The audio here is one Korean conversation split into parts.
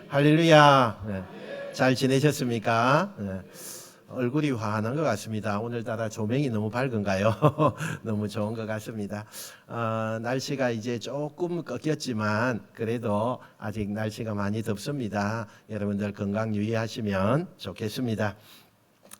할렐루야. 잘 지내셨습니까? 얼굴이 환한 것 같습니다. 오늘따라 조명이 너무 밝은가요? 너무 좋은 것 같습니다. 날씨가 이제 조금 꺾였지만 그래도 아직 날씨가 많이 덥습니다. 여러분들 건강 유의하시면 좋겠습니다.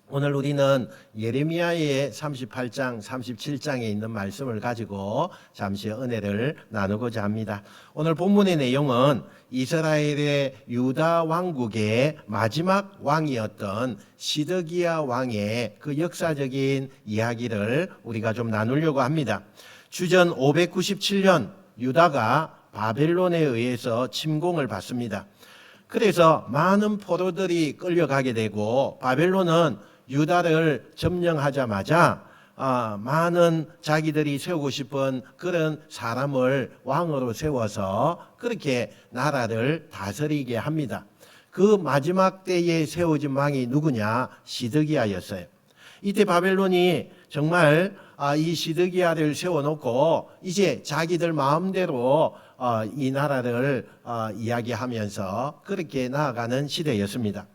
오늘 우리는 예레미야의 38장, 37장에 있는 말씀을 가지고 잠시 은혜를 나누고자 합니다. 오늘 본문의 내용은 이스라엘의 유다 왕국의 마지막 왕이었던 시드기야 왕의 그 역사적인 이야기를 우리가 좀 나누려고 합니다. 주전 597년 유다가 바벨론에 의해서 침공을 받습니다. 그래서 많은 포로들이 끌려가게 되고 바벨론은 유다를 점령하자마자 많은 자기들이 세우고 싶은 그런 사람을 왕으로 세워서 그렇게 나라를 다스리게 합니다. 그 마지막 때에 세워진 왕이 누구냐? 시드기야였어요. 이때 바벨론이 정말 이 시드기야를 세워놓고 이제 자기들 마음대로 이 나라를 이야기하면서 그렇게 나아가는 시대였습니다.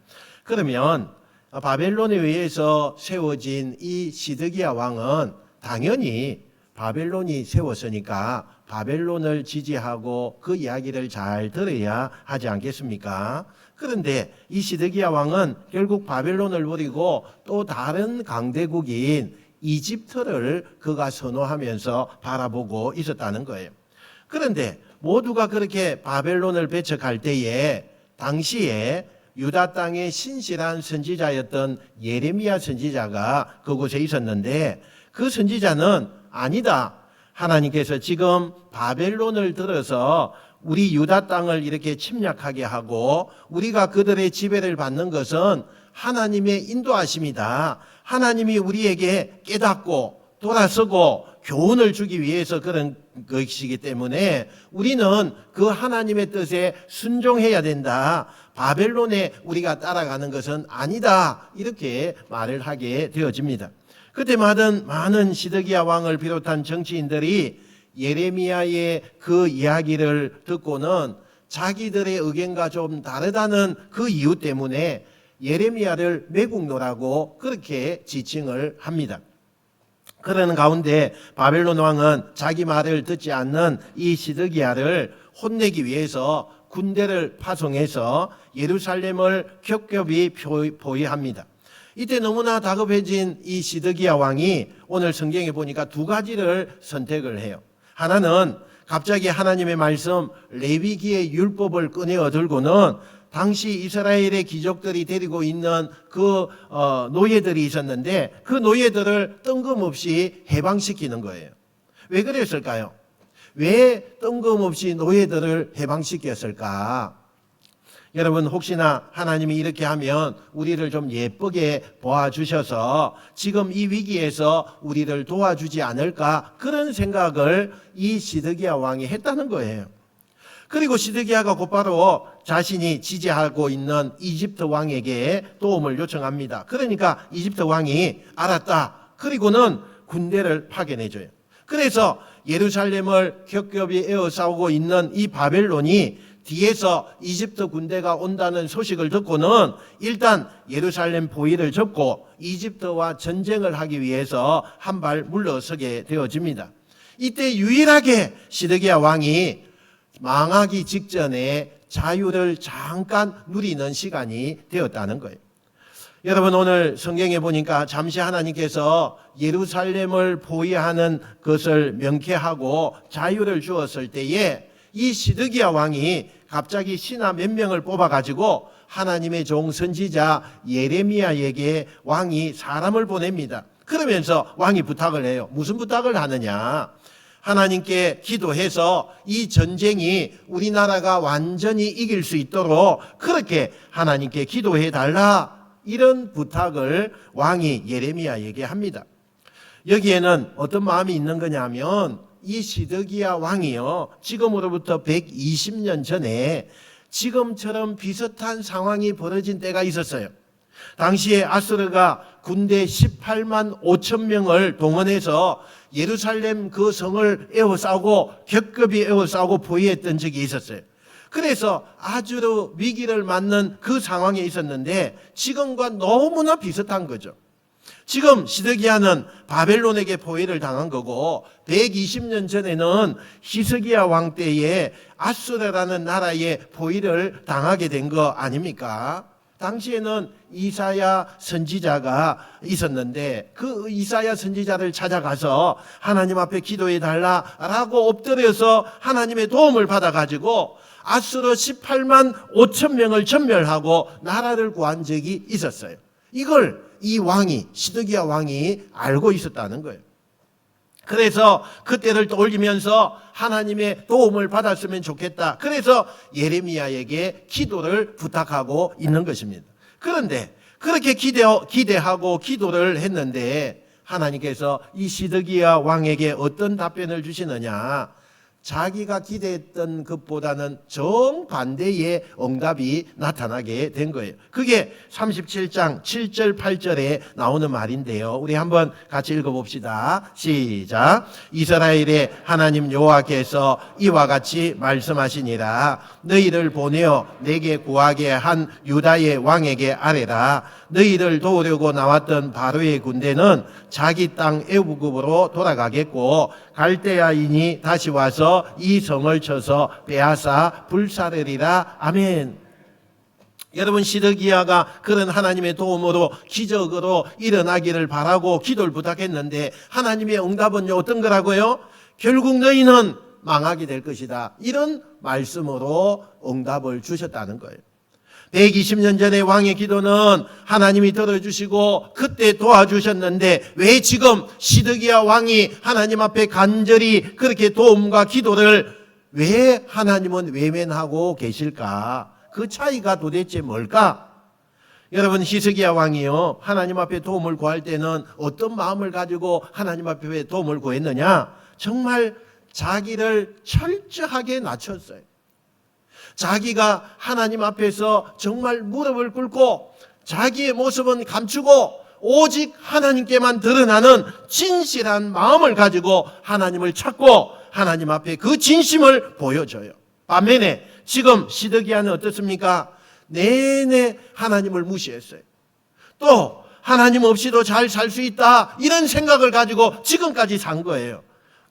그러면 바벨론에 의해서 세워진 이 시드기야 왕은 당연히 바벨론이 세웠으니까 바벨론을 지지하고 그 이야기를 잘 들어야 하지 않겠습니까? 그런데 이 시드기야 왕은 결국 바벨론을 버리고 또 다른 강대국인 이집트를 그가 선호하면서 바라보고 있었다는 거예요. 그런데 모두가 그렇게 바벨론을 배척할 때에 당시에 유다 땅의 신실한 선지자였던 예레미야 선지자가 그곳에 있었는데 그 선지자는 아니다. 하나님께서 지금 바벨론을 들어서 우리 유다 땅을 이렇게 침략하게 하고 우리가 그들의 지배를 받는 것은 하나님의 인도하심이다. 하나님이 우리에게 깨닫고 돌아서고 교훈을 주기 위해서 그런 것이기 때문에 우리는 그 하나님의 뜻에 순종해야 된다. 바벨론에 우리가 따라가는 것은 아니다. 이렇게 말을 하게 되어집니다. 그때마다 많은 시드기야 왕을 비롯한 정치인들이 예레미야의 그 이야기를 듣고는 자기들의 의견과 좀 다르다는 그 이유 때문에 예레미야를 매국노라고 그렇게 지칭을 합니다. 그러는 가운데 바벨론 왕은 자기 말을 듣지 않는 이 시드기야를 혼내기 위해서 군대를 파송해서 예루살렘을 겹겹이 포위합니다. 이때 너무나 다급해진 이 시드기야 왕이 오늘 성경에 보니까 두 가지를 선택을 해요. 하나는 갑자기 하나님의 말씀 레위기의 율법을 꺼내어 들고는 당시 이스라엘의 귀족들이 데리고 있는 그 노예들이 있었는데 그 노예들을 뜬금없이 해방시키는 거예요. 왜 그랬을까요? 왜 뜬금없이 노예들을 해방시켰을까? 여러분 혹시나 하나님이 이렇게 하면 우리를 좀 예쁘게 보아주셔서 지금 이 위기에서 우리를 도와주지 않을까? 그런 생각을 이 시드기야 왕이 했다는 거예요. 그리고 시드기야가 곧바로 자신이 지지하고 있는 이집트 왕에게 도움을 요청합니다. 그러니까 이집트 왕이 알았다. 그리고는 군대를 파견해줘요. 그래서 예루살렘을 겹겹이 에워싸고 있는 이 바벨론이 뒤에서 이집트 군대가 온다는 소식을 듣고는 일단 예루살렘 포위를 접고 이집트와 전쟁을 하기 위해서 한 발 물러서게 되어집니다. 이때 유일하게 시드기야 왕이 망하기 직전에 자유를 잠깐 누리는 시간이 되었다는 거예요. 여러분 오늘 성경에 보니까 잠시 하나님께서 예루살렘을 포위하는 것을 명쾌하고 자유를 주었을 때에 이 시드기야 왕이 갑자기 신하 몇 명을 뽑아가지고 하나님의 종 선지자 예레미야에게 왕이 사람을 보냅니다. 그러면서 왕이 부탁을 해요. 무슨 부탁을 하느냐? 하나님께 기도해서 이 전쟁이 우리나라가 완전히 이길 수 있도록 그렇게 하나님께 기도해 달라. 이런 부탁을 왕이 예레미야에게 합니다. 여기에는 어떤 마음이 있는 거냐면 이 시드기야 왕이요 지금으로부터 120년 전에 지금처럼 비슷한 상황이 벌어진 때가 있었어요. 당시에 아수르가 군대 18만 5천 명을 동원해서 예루살렘 그 성을 에워싸고 겹겹이 에워싸고 포위했던 적이 있었어요. 그래서 아주 위기를 맞는 그 상황에 있었는데 지금과 너무나 비슷한 거죠. 지금 시드기야는 바벨론에게 포위를 당한 거고 120년 전에는 히스기야 왕 때에 아수르라는 나라에 포위를 당하게 된 거 아닙니까? 당시에는 이사야 선지자가 있었는데 그 이사야 선지자를 찾아가서 하나님 앞에 기도해 달라라고 엎드려서 하나님의 도움을 받아가지고 아수르 18만 5천 명을 전멸하고 나라를 구한 적이 있었어요. 이걸 이 왕이, 시드기야 왕이 알고 있었다는 거예요. 그래서 그때를 떠올리면서 하나님의 도움을 받았으면 좋겠다. 그래서 예레미야에게 기도를 부탁하고 있는 것입니다. 그런데 그렇게 기대하고 기도를 했는데 하나님께서 이 시드기야 왕에게 어떤 답변을 주시느냐? 자기가 기대했던 것보다는 정반대의 응답이 나타나게 된 거예요. 그게 37장 7절 8절에 나오는 말인데요. 우리 한번 같이 읽어봅시다. 시작. 이스라엘의 하나님 여호와께서 이와 같이 말씀하시니라. 너희를 보내어 내게 구하게 한 유다의 왕에게 아뢰라. 너희를 도우려고 나왔던 바로의 군대는 자기 땅 애굽으로 돌아가겠고 갈대아인이 다시 와서 이 성을 쳐서 빼앗아 불사르리라. 아멘. 여러분, 시드기야가 그런 하나님의 도움으로 기적으로 일어나기를 바라고 기도를 부탁했는데 하나님의 응답은 어떤 거라고요? 결국 너희는 망하게 될 것이다. 이런 말씀으로 응답을 주셨다는 거예요. 120년 전의 왕의 기도는 하나님이 들어주시고 그때 도와주셨는데 왜 지금 시드기야 왕이 하나님 앞에 간절히 그렇게 도움과 기도를 왜 하나님은 외면하고 계실까? 그 차이가 도대체 뭘까? 여러분, 히스기야 왕이요, 하나님 앞에 도움을 구할 때는 어떤 마음을 가지고 하나님 앞에 도움을 구했느냐? 정말 자기를 철저하게 낮췄어요. 자기가 하나님 앞에서 정말 무릎을 꿇고 자기의 모습은 감추고 오직 하나님께만 드러나는 진실한 마음을 가지고 하나님을 찾고 하나님 앞에 그 진심을 보여줘요. 반면에 지금 시드기야는 어떻습니까? 내내 하나님을 무시했어요. 또 하나님 없이도 잘 살 수 있다 이런 생각을 가지고 지금까지 산 거예요.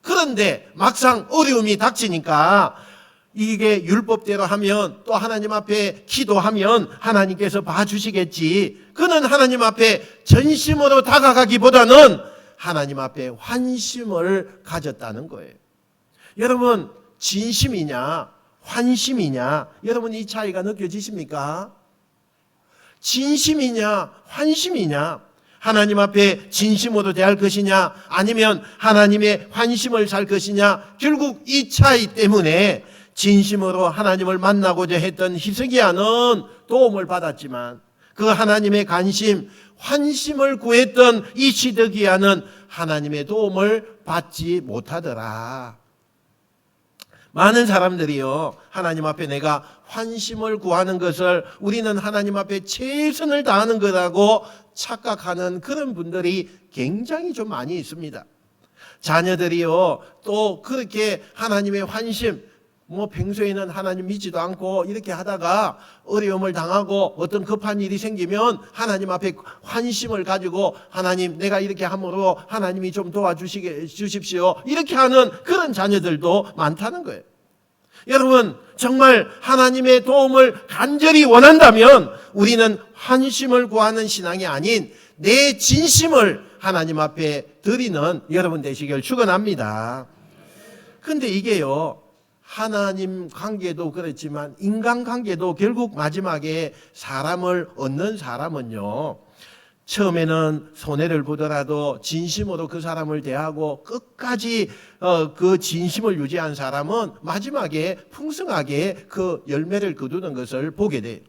그런데 막상 어려움이 닥치니까 이게 율법대로 하면 또 하나님 앞에 기도하면 하나님께서 봐주시겠지. 그는 하나님 앞에 전심으로 다가가기보다는 하나님 앞에 환심을 가졌다는 거예요. 여러분, 진심이냐 환심이냐, 여러분 이 차이가 느껴지십니까? 진심이냐 환심이냐, 하나님 앞에 진심으로 대할 것이냐 아니면 하나님의 환심을 살 것이냐, 결국 이 차이 때문에 진심으로 하나님을 만나고자 했던 히스기야는 도움을 받았지만 그 하나님의 관심, 환심을 구했던 이 시드기야는 하나님의 도움을 받지 못하더라. 많은 사람들이요, 하나님 앞에 내가 환심을 구하는 것을 우리는 하나님 앞에 최선을 다하는 거라고 착각하는 그런 분들이 굉장히 좀 많이 있습니다. 자녀들이요, 또 그렇게 하나님의 환심, 평소에는 하나님 믿지도 않고 이렇게 하다가 어려움을 당하고 어떤 급한 일이 생기면 하나님 앞에 환심을 가지고 하나님, 내가 이렇게 함으로 하나님이 좀 도와주십시오, 이렇게 하는 그런 자녀들도 많다는 거예요. 여러분, 정말 하나님의 도움을 간절히 원한다면 우리는 환심을 구하는 신앙이 아닌 내 진심을 하나님 앞에 드리는 여러분 되시길 축원합니다. 근데 이게요, 하나님 관계도 그렇지만 인간 관계도 결국 마지막에 사람을 얻는 사람은요, 처음에는 손해를 보더라도 진심으로 그 사람을 대하고 끝까지 그 진심을 유지한 사람은 마지막에 풍성하게 그 열매를 거두는 것을 보게 돼요.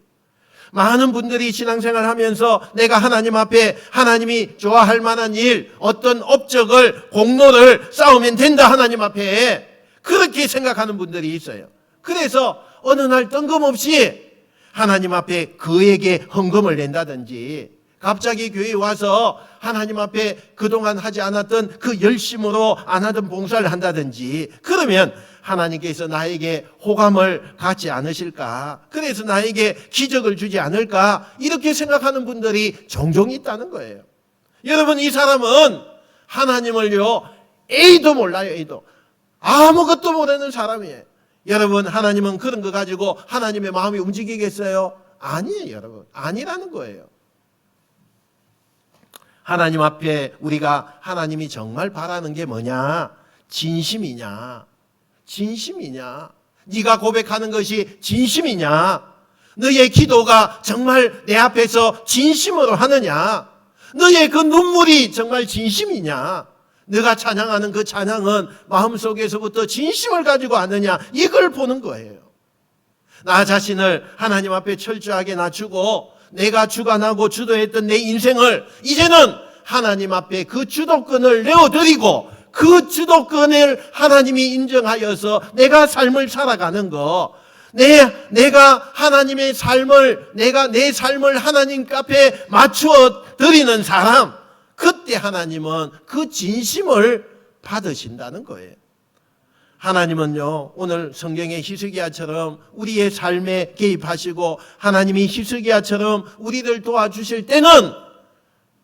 많은 분들이 신앙생활 하면서 내가 하나님 앞에 하나님이 좋아할 만한 일, 어떤 업적을, 공로를 쌓으면 된다, 하나님 앞에 그렇게 생각하는 분들이 있어요. 그래서 어느 날 뜬금없이 하나님 앞에 그에게 헌금을 낸다든지, 갑자기 교회에 와서 하나님 앞에 그동안 하지 않았던 그 열심으로 안 하던 봉사를 한다든지, 그러면 하나님께서 나에게 호감을 갖지 않으실까? 그래서 나에게 기적을 주지 않을까? 이렇게 생각하는 분들이 종종 있다는 거예요. 여러분, 이 사람은 하나님을요, A도 몰라요, A도. 아무것도 모르는 사람이에요. 여러분, 하나님은 그런 거 가지고 하나님의 마음이 움직이겠어요? 아니에요, 여러분. 아니라는 거예요. 하나님 앞에 우리가 하나님이 정말 바라는 게 뭐냐? 진심이냐? 진심이냐? 네가 고백하는 것이 진심이냐? 너의 기도가 정말 내 앞에서 진심으로 하느냐? 너의 그 눈물이 정말 진심이냐? 네가 찬양하는 그 찬양은 마음속에서부터 진심을 가지고 하느냐? 이걸 보는 거예요. 나 자신을 하나님 앞에 철저하게 낮추고 내가 주관하고 주도했던 내 인생을 이제는 하나님 앞에 그 주도권을 내어드리고 그 주도권을 하나님이 인정하여서 내가 삶을 살아가는 거, 내가 하나님의 삶을, 내가 내 삶을 하나님 앞에 맞추어 드리는 사람, 그때 하나님은 그 진심을 받으신다는 거예요. 하나님은요, 오늘 성경의 히스기야처럼 우리의 삶에 개입하시고 하나님이 히스기야처럼 우리를 도와주실 때는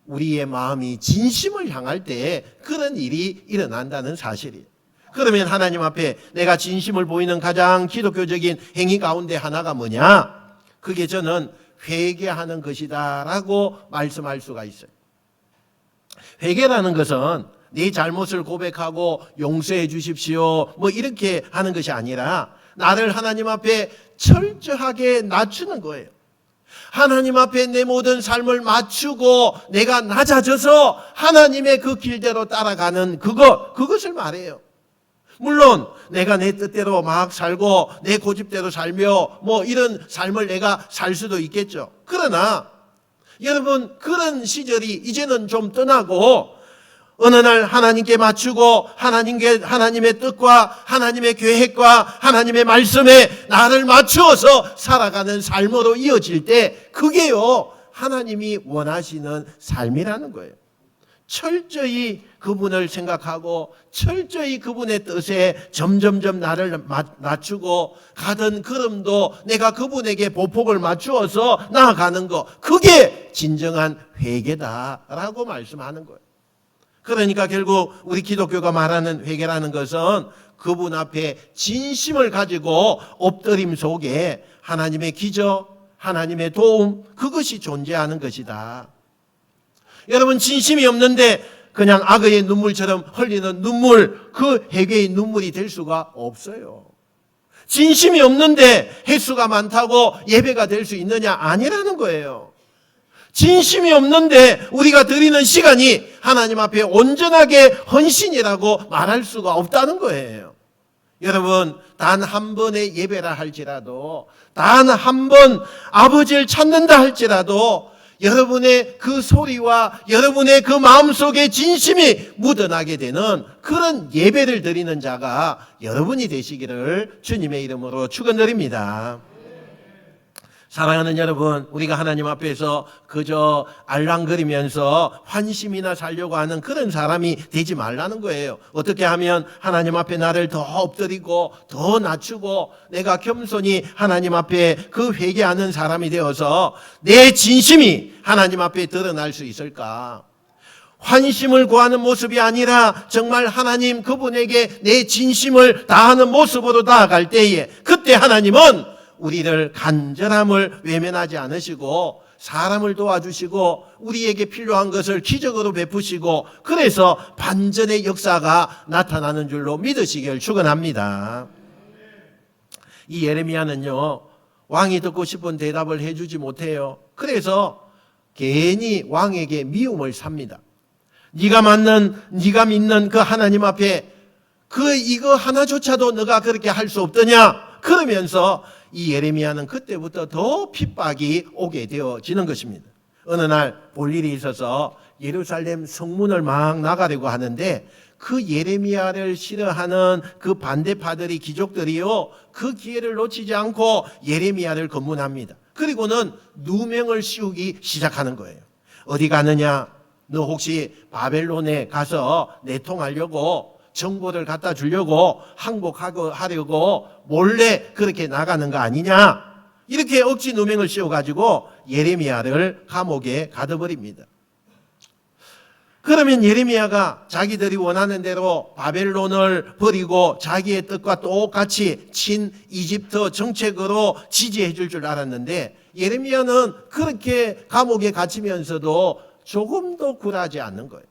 우리의 마음이 진심을 향할 때 그런 일이 일어난다는 사실이에요. 그러면 하나님 앞에 내가 진심을 보이는 가장 기독교적인 행위 가운데 하나가 뭐냐? 그게 저는 회개하는 것이다 라고 말씀할 수가 있어요. 회개라는 것은 네 잘못을 고백하고 용서해 주십시오 뭐 이렇게 하는 것이 아니라 나를 하나님 앞에 철저하게 낮추는 거예요. 하나님 앞에 내 모든 삶을 맞추고 내가 낮아져서 하나님의 그 길대로 따라가는 그것을 말해요. 물론 내가 내 뜻대로 막 살고 내 고집대로 살며 뭐 이런 삶을 내가 살 수도 있겠죠. 그러나 여러분, 그런 시절이 이제는 좀 떠나고 어느 날 하나님께 맞추고 하나님의 뜻과 하나님의 계획과 하나님의 말씀에 나를 맞추어서 살아가는 삶으로 이어질 때 그게요, 하나님이 원하시는 삶이라는 거예요. 철저히 그분을 생각하고 철저히 그분의 뜻에 점점점 나를 낮추고 가던 걸음도 내가 그분에게 보폭을 맞추어서 나아가는 거, 그게 진정한 회개다라고 말씀하는 거예요. 그러니까 결국 우리 기독교가 말하는 회개라는 것은 그분 앞에 진심을 가지고 엎드림 속에 하나님의 기적, 하나님의 도움, 그것이 존재하는 것이다. 여러분, 진심이 없는데 그냥 악어의 눈물처럼 흘리는 눈물, 그 회개의 눈물이 될 수가 없어요. 진심이 없는데 횟수가 많다고 예배가 될 수 있느냐? 아니라는 거예요. 진심이 없는데 우리가 드리는 시간이 하나님 앞에 온전하게 헌신이라고 말할 수가 없다는 거예요. 여러분, 단 한 번의 예배라 할지라도, 단 한 번 아버지를 찾는다 할지라도 여러분의 그 소리와 여러분의 그 마음속에 진심이 묻어나게 되는 그런 예배를 드리는 자가 여러분이 되시기를 주님의 이름으로 축원드립니다. 사랑하는 여러분, 우리가 하나님 앞에서 그저 알랑거리면서 환심이나 살려고 하는 그런 사람이 되지 말라는 거예요. 어떻게 하면 하나님 앞에 나를 더 엎드리고 더 낮추고 내가 겸손히 하나님 앞에 그 회개하는 사람이 되어서 내 진심이 하나님 앞에 드러날 수 있을까? 환심을 구하는 모습이 아니라 정말 하나님 그분에게 내 진심을 다하는 모습으로 나아갈 때에 그때 하나님은 우리를 간절함을 외면하지 않으시고 사람을 도와주시고 우리에게 필요한 것을 기적으로 베푸시고 그래서 반전의 역사가 나타나는 줄로 믿으시길 축원합니다. 이 예레미야는요, 왕이 듣고 싶은 대답을 해주지 못해요. 그래서 괜히 왕에게 미움을 삽니다. 네가 믿는 그 하나님 앞에 이거 하나조차도 너가 그렇게 할 수 없더냐? 그러면서 이 예레미야는 그때부터 더 핍박이 오게 되어지는 것입니다. 어느 날 볼 일이 있어서 예루살렘 성문을 막 나가려고 하는데 그 예레미야를 싫어하는 그 반대파들이, 귀족들이요, 그 기회를 놓치지 않고 예레미야를 검문합니다. 그리고는 누명을 씌우기 시작하는 거예요. 어디 가느냐? 너 혹시 바벨론에 가서 내통하려고 정보를 갖다 주려고 항복하려고 몰래 그렇게 나가는 거 아니냐, 이렇게 억지 누명을 씌워가지고 예레미야를 감옥에 가둬버립니다. 그러면 예레미야가 자기들이 원하는 대로 바벨론을 버리고 자기의 뜻과 똑같이 친 이집트 정책으로 지지해 줄 줄 알았는데, 예레미야는 그렇게 감옥에 갇히면서도 조금도 굴하지 않는 거예요.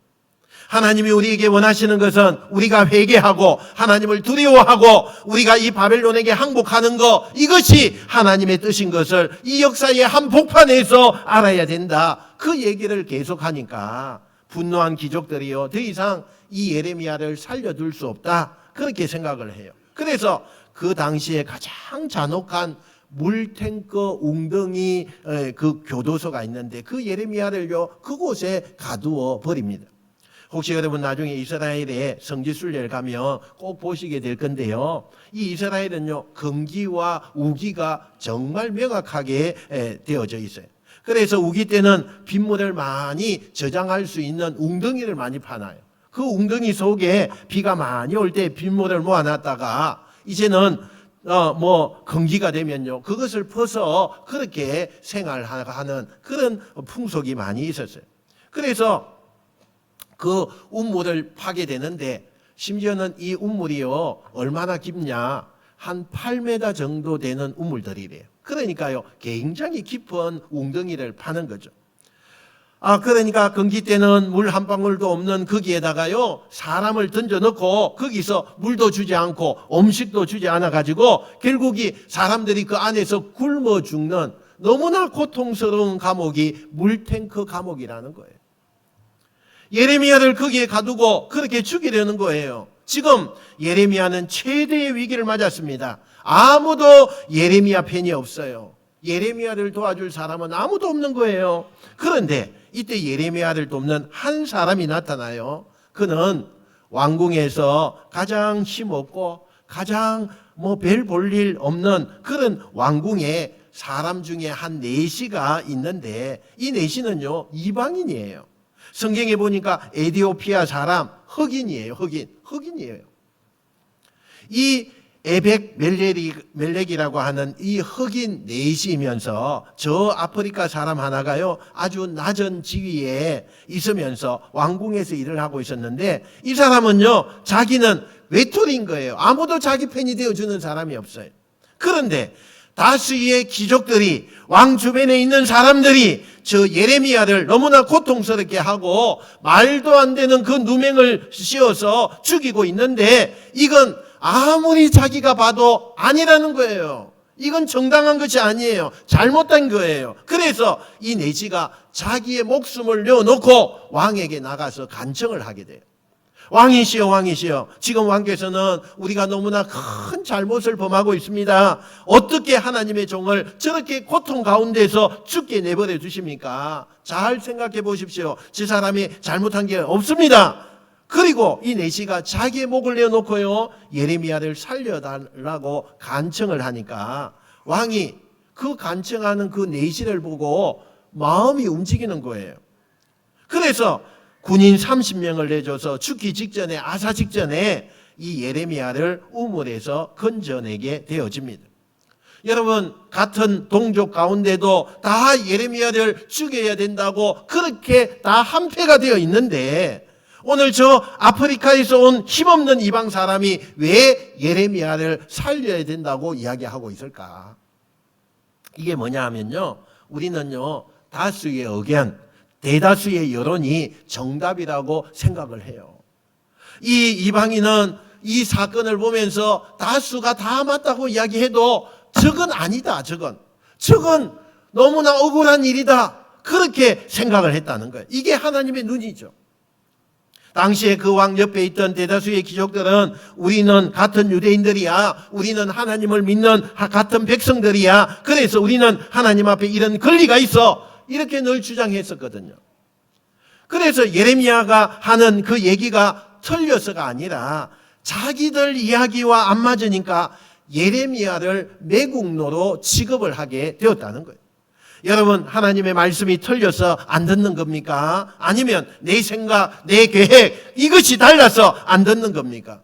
하나님이 우리에게 원하시는 것은 우리가 회개하고 하나님을 두려워하고 우리가 이 바벨론에게 항복하는 것, 이것이 하나님의 뜻인 것을 이 역사의 한복판에서 알아야 된다. 그 얘기를 계속하니까 분노한 귀족들이요, 더 이상 이 예레미야를 살려둘 수 없다, 그렇게 생각을 해요. 그래서 그 당시에 가장 잔혹한 물탱크 웅덩이 그 교도소가 있는데 그 예레미야를요 그곳에 가두어 버립니다. 혹시 여러분 나중에 이스라엘의 성지순례를 가면 꼭 보시게 될 건데요, 이 이스라엘은요 금기와 우기가 정말 명확하게 되어져 있어요. 그래서 우기 때는 빗물을 많이 저장할 수 있는 웅덩이를 많이 파놔요. 그 웅덩이 속에 비가 많이 올 때 빗물을 모아놨다가 이제는 금기가 되면요 그것을 퍼서 그렇게 생활하는 그런 풍속이 많이 있었어요. 그래서 그 운물을 파게 되는데, 심지어는 이 운물이요 얼마나 깊냐, 한 8m 정도 되는 운물들이래요. 그러니까요 굉장히 깊은 웅덩이를 파는 거죠. 그러니까 건기 때는 물 한 방울도 없는 거기에다가요 사람을 던져놓고 거기서 물도 주지 않고 음식도 주지 않아 가지고 결국이 사람들이 그 안에서 굶어 죽는 너무나 고통스러운 감옥이 물탱크 감옥이라는 거예요. 예레미야를 거기에 가두고 그렇게 죽이려는 거예요. 지금 예레미야는 최대의 위기를 맞았습니다. 아무도 예레미야 편이 없어요. 예레미야를 도와줄 사람은 아무도 없는 거예요. 그런데 이때 예레미야를 돕는 한 사람이 나타나요. 그는 왕궁에서 가장 힘없고 가장 별 볼 일 없는 그런 왕궁에 사람 중에 한 내시가 있는데, 이 내시는요 이방인이에요. 성경에 보니까 에디오피아 사람, 흑인이에요. 흑인이에요. 이 에벡 멜렉이라고 하는 이 흑인 내시이면서 저 아프리카 사람 하나가요 아주 낮은 지위에 있으면서 왕궁에서 일을 하고 있었는데, 이 사람은요 자기는 외톨이인 거예요. 아무도 자기 편이 되어주는 사람이 없어요. 그런데 다수의 귀족들이, 왕 주변에 있는 사람들이 저 예레미야를 너무나 고통스럽게 하고 말도 안 되는 그 누명을 씌워서 죽이고 있는데, 이건 아무리 자기가 봐도 아니라는 거예요. 이건 정당한 것이 아니에요. 잘못된 거예요. 그래서 이 내시가 자기의 목숨을 내어놓고 왕에게 나가서 간청을 하게 돼요. 왕이시여, 지금 왕께서는 우리가 너무나 큰 잘못을 범하고 있습니다. 어떻게 하나님의 종을 저렇게 고통 가운데서 죽게 내버려 두십니까? 잘 생각해 보십시오. 저 사람이 잘못한 게 없습니다. 그리고 이 내시가 자기의 목을 내어놓고요 예레미야를 살려달라고 간청을 하니까, 왕이 그 간청하는 그 내시를 보고 마음이 움직이는 거예요. 그래서 군인 30명을 내줘서 죽기 직전에, 아사 직전에 이 예레미야를 우물에서 건져내게 되어집니다. 여러분, 같은 동족 가운데도 다 예레미야를 죽여야 된다고 그렇게 다 한패가 되어 있는데, 오늘 저 아프리카에서 온 힘없는 이방 사람이 왜 예레미야를 살려야 된다고 이야기하고 있을까? 이게 뭐냐 하면요, 우리는요 다수의 의견, 대다수의 여론이 정답이라고 생각을 해요. 이 이방인은 이 사건을 보면서 다수가 다 맞다고 이야기해도 저건 아니다, 저건 너무나 억울한 일이다, 그렇게 생각을 했다는 거예요. 이게 하나님의 눈이죠. 당시에 그 왕 옆에 있던 대다수의 귀족들은 우리는 같은 유대인들이야, 우리는 하나님을 믿는 같은 백성들이야, 그래서 우리는 하나님 앞에 이런 권리가 있어, 이렇게 늘 주장했었거든요. 그래서 예레미야가 하는 그 얘기가 틀려서가 아니라 자기들 이야기와 안 맞으니까 예레미야를 매국노로 취급을 하게 되었다는 거예요. 여러분, 하나님의 말씀이 틀려서 안 듣는 겁니까? 아니면 내 생각, 내 계획, 이것이 달라서 안 듣는 겁니까?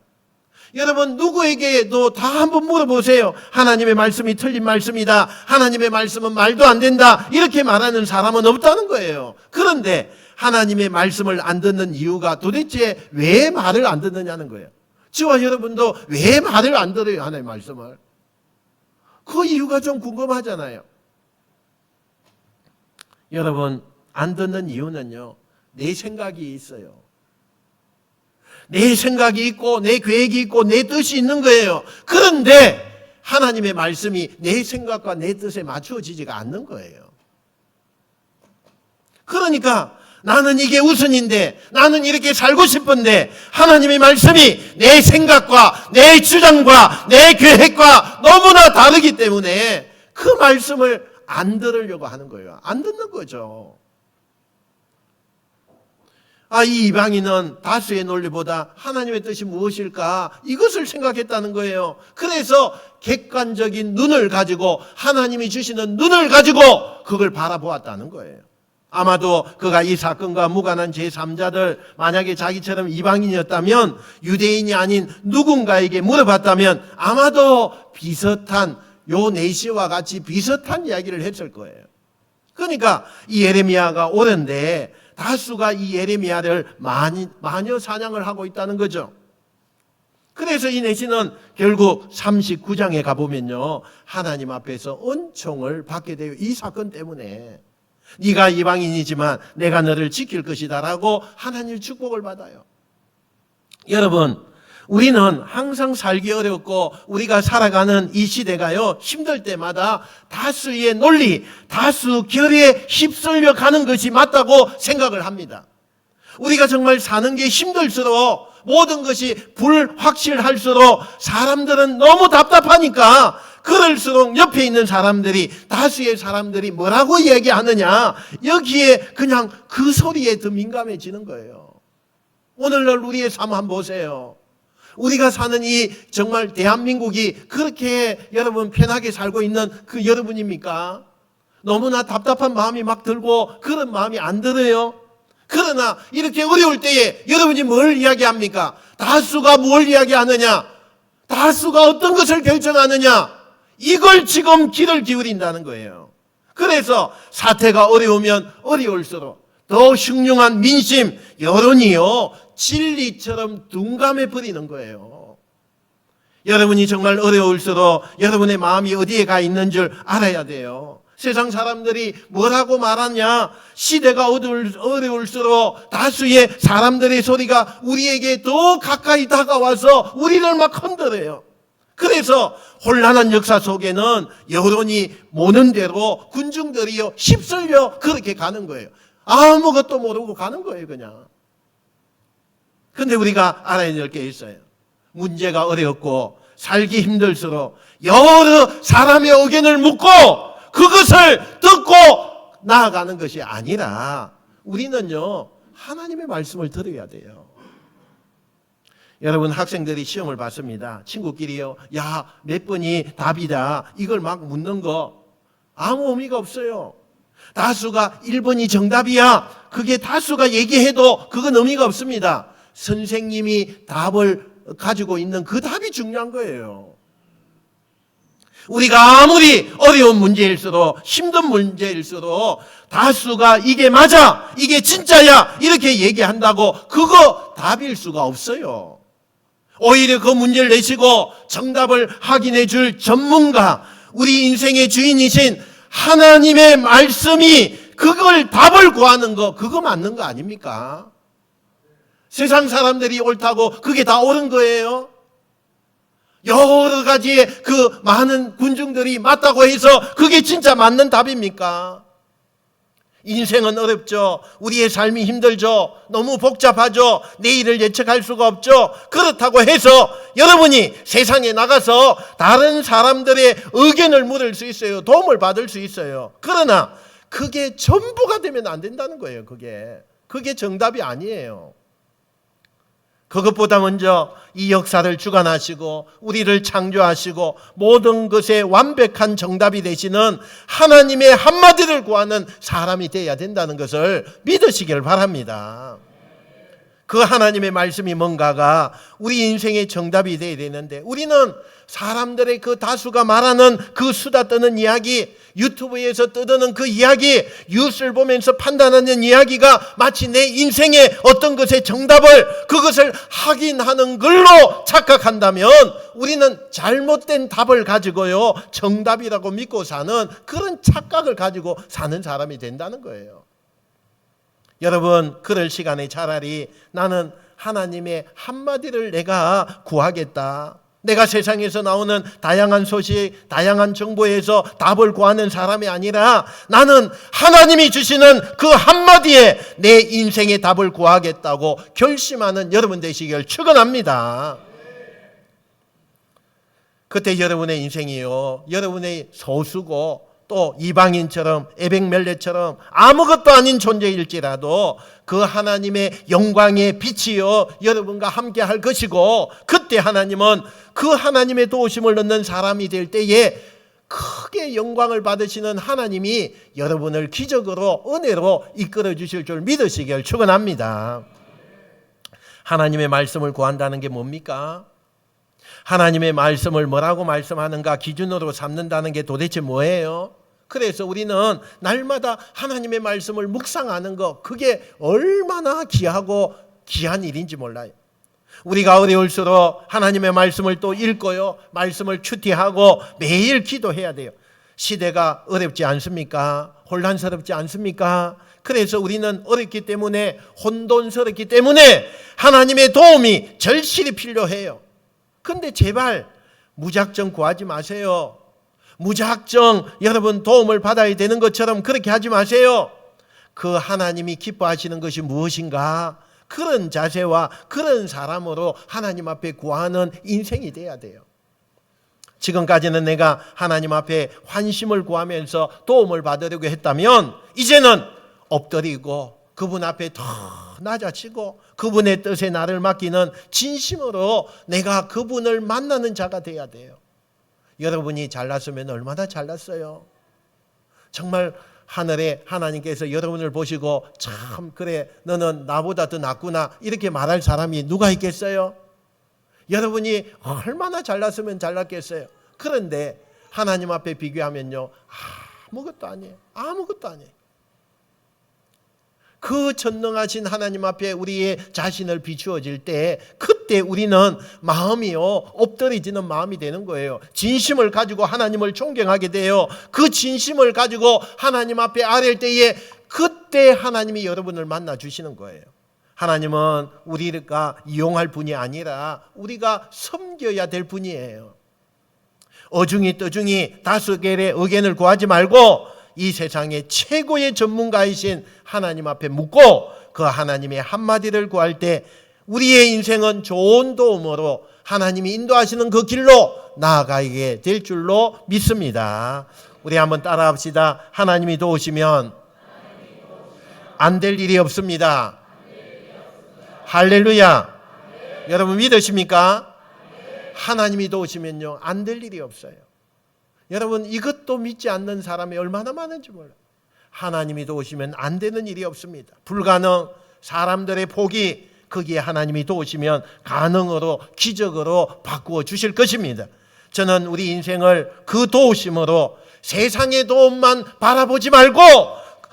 여러분, 누구에게도 다 한번 물어보세요. 하나님의 말씀이 틀린 말씀이다. 하나님의 말씀은 말도 안 된다. 이렇게 말하는 사람은 없다는 거예요. 그런데 하나님의 말씀을 안 듣는 이유가 도대체 왜 말을 안 듣느냐는 거예요. 저와 여러분도 왜 말을 안 들어요, 하나님의 말씀을? 그 이유가 좀 궁금하잖아요. 여러분, 안 듣는 이유는요, 내 생각이 있어요. 내 생각이 있고 내 계획이 있고 내 뜻이 있는 거예요. 그런데 하나님의 말씀이 내 생각과 내 뜻에 맞추어지지가 않는 거예요. 그러니까 나는 이게 우선인데, 나는 이렇게 살고 싶은데 하나님의 말씀이 내 생각과 내 주장과 내 계획과 너무나 다르기 때문에 그 말씀을 안 들으려고 하는 거예요. 안 듣는 거죠. 이 이방인은 다수의 논리보다 하나님의 뜻이 무엇일까? 이것을 생각했다는 거예요. 그래서 객관적인 눈을 가지고, 하나님이 주시는 눈을 가지고 그걸 바라보았다는 거예요. 아마도 그가 이 사건과 무관한 제3자들, 만약에 자기처럼 이방인이었다면, 유대인이 아닌 누군가에게 물어봤다면 아마도 비슷한, 요 내시와 같이 비슷한 이야기를 했을 거예요. 그러니까 이 예레미야가 옳은데 다수가 이 예레미야를 마녀 사냥을 하고 있다는 거죠. 그래서 이 내시는 결국 39장에 가보면요, 하나님 앞에서 은총을 받게 돼요. 이 사건 때문에. 네가 이방인이지만 내가 너를 지킬 것이다 라고 하나님의 축복을 받아요. 여러분, 우리는 항상 살기 어렵고 우리가 살아가는 이 시대가요, 힘들 때마다 다수의 논리, 다수 결에 휩쓸려 가는 것이 맞다고 생각을 합니다. 우리가 정말 사는 게 힘들수록, 모든 것이 불확실할수록 사람들은 너무 답답하니까, 그럴수록 옆에 있는 사람들이, 다수의 사람들이 뭐라고 이야기하느냐, 여기에 그냥 그 소리에 더 민감해지는 거예요. 오늘날 우리의 삶 한번 보세요. 우리가 사는 이 정말 대한민국이 그렇게 여러분 편하게 살고 있는 그 여러분입니까? 너무나 답답한 마음이 막 들고 그런 마음이 안 들어요? 그러나 이렇게 어려울 때에 여러분이 뭘 이야기합니까? 다수가 뭘 이야기하느냐? 다수가 어떤 것을 결정하느냐? 이걸 지금 귀를 기울인다는 거예요. 그래서 사태가 어려우면 어려울수록 더 흉흉한 민심, 여론이요, 진리처럼 둔감해 버리는 거예요. 여러분이 정말 어려울수록 여러분의 마음이 어디에 가 있는 줄 알아야 돼요. 세상 사람들이 뭐라고 말하냐, 시대가 어려울수록 다수의 사람들의 소리가 우리에게 더 가까이 다가와서 우리를 막 흔들어요. 그래서 혼란한 역사 속에는 여론이 모는 대로 군중들이요, 휩쓸려 그렇게 가는 거예요. 아무것도 모르고 가는 거예요, 그냥. 근데 우리가 알아야 될 게 있어요. 문제가 어렵고 살기 힘들수록 여러 사람의 의견을 묻고 그것을 듣고 나아가는 것이 아니라 우리는요, 하나님의 말씀을 들어야 돼요. 여러분, 학생들이 시험을 봤습니다. 친구끼리요, 야, 몇 번이 답이다, 이걸 막 묻는 거 아무 의미가 없어요. 다수가 1번이 정답이야, 그게 다수가 얘기해도 그건 의미가 없습니다. 선생님이 답을 가지고 있는 그 답이 중요한 거예요. 우리가 아무리 어려운 문제일수록, 힘든 문제일수록 다수가 이게 맞아, 이게 진짜야, 이렇게 얘기한다고 그거 답일 수가 없어요. 오히려 그 문제를 내시고 정답을 확인해 줄 전문가, 우리 인생의 주인이신 하나님의 말씀이 그걸 답을 구하는 거, 그거 맞는 거 아닙니까? 세상 사람들이 옳다고 그게 다 옳은 거예요? 여러 가지의 그 많은 군중들이 맞다고 해서 그게 진짜 맞는 답입니까? 인생은 어렵죠. 우리의 삶이 힘들죠. 너무 복잡하죠. 내일을 예측할 수가 없죠. 그렇다고 해서 여러분이 세상에 나가서 다른 사람들의 의견을 물을 수 있어요. 도움을 받을 수 있어요. 그러나 그게 전부가 되면 안 된다는 거예요. 그게 정답이 아니에요. 그것보다 먼저 이 역사를 주관하시고 우리를 창조하시고 모든 것에 완벽한 정답이 되시는 하나님의 한마디를 구하는 사람이 되어야 된다는 것을 믿으시길 바랍니다. 그 하나님의 말씀이 뭔가가 우리 인생의 정답이 되어야 되는데, 우리는 사람들의 그 다수가 말하는 그 수다 떠는 이야기, 유튜브에서 떠드는 그 이야기, 뉴스를 보면서 판단하는 이야기가 마치 내 인생의 어떤 것의 정답을, 그것을 확인하는 걸로 착각한다면 우리는 잘못된 답을 가지고요 정답이라고 믿고 사는 그런 착각을 가지고 사는 사람이 된다는 거예요. 여러분, 그럴 시간에 차라리 나는 하나님의 한마디를 내가 구하겠다. 내가 세상에서 나오는 다양한 소식, 다양한 정보에서 답을 구하는 사람이 아니라 나는 하나님이 주시는 그 한마디에 내 인생의 답을 구하겠다고 결심하는 여러분 되시길 축원합니다. 그때 여러분의 인생이요, 여러분의 소수고 또 이방인처럼 에벡멜레처럼 아무것도 아닌 존재일지라도 그 하나님의 영광의 빛이요 여러분과 함께 할 것이고, 그때 하나님은 그 하나님의 도우심을 얻는 사람이 될 때에 크게 영광을 받으시는 하나님이 여러분을 기적으로 은혜로 이끌어 주실 줄 믿으시길 축원합니다. 하나님의 말씀을 구한다는 게 뭡니까? 하나님의 말씀을 뭐라고 말씀하는가 기준으로 삼는다는 게 도대체 뭐예요? 그래서 우리는 날마다 하나님의 말씀을 묵상하는 것, 그게 얼마나 귀하고 귀한 일인지 몰라요. 우리가 어려울수록 하나님의 말씀을 또 읽고요, 말씀을 큐티하고 매일 기도해야 돼요. 시대가 어렵지 않습니까? 혼란스럽지 않습니까? 그래서 우리는 어렵기 때문에, 혼돈스럽기 때문에 하나님의 도움이 절실히 필요해요. 근데 제발 무작정 구하지 마세요. 무작정 여러분 도움을 받아야 되는 것처럼 그렇게 하지 마세요. 그 하나님이 기뻐하시는 것이 무엇인가? 그런 자세와 그런 사람으로 하나님 앞에 구하는 인생이 돼야 돼요. 지금까지는 내가 하나님 앞에 환심을 구하면서 도움을 받으려고 했다면, 이제는 엎드리고 그분 앞에 더 낮아지고 그분의 뜻에 나를 맡기는 진심으로 내가 그분을 만나는 자가 돼야 돼요. 여러분이 잘났으면 얼마나 잘났어요. 정말 하늘에 하나님께서 여러분을 보시고 참 그래 너는 나보다 더 낫구나 이렇게 말할 사람이 누가 있겠어요? 여러분이 얼마나 잘났으면 잘났겠어요. 그런데 하나님 앞에 비교하면요, 아무것도 아니에요. 아무것도 아니에요. 그 전능하신 하나님 앞에 우리의 자신을 비추어질 때, 그때 우리는 마음이요 엎드려지는 마음이 되는 거예요. 진심을 가지고 하나님을 존경하게 돼요. 그 진심을 가지고 하나님 앞에 아랠 때에 그때 하나님이 여러분을 만나 주시는 거예요. 하나님은 우리가 이용할 분이 아니라 우리가 섬겨야 될 분이에요. 어중이 떠중이 다수결의 의견을 구하지 말고 이 세상의 최고의 전문가이신 하나님 앞에 묻고 그 하나님의 한마디를 구할 때 우리의 인생은 좋은 도움으로 하나님이 인도하시는 그 길로 나아가게 될 줄로 믿습니다. 우리 한번 따라합시다. 하나님이 도우시면 안 될 일이 없습니다. 할렐루야. 여러분 믿으십니까? 하나님이 도우시면요 안 될 일이 없어요. 여러분 이것도 믿지 않는 사람이 얼마나 많은지 몰라요. 하나님이 도우시면 안 되는 일이 없습니다. 불가능, 사람들의 포기, 거기에 하나님이 도우시면 가능으로 기적으로 바꾸어 주실 것입니다. 저는 우리 인생을 그 도우심으로, 세상의 도움만 바라보지 말고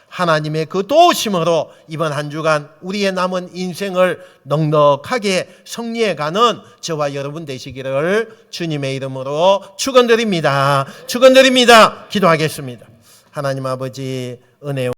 하나님의 그 도우심으로 이번 한 주간 우리의 남은 인생을 넉넉하게 성리해가는 저와 여러분 되시기를 주님의 이름으로 축원드립니다. 축원드립니다. 기도하겠습니다. 하나님 아버지, 은혜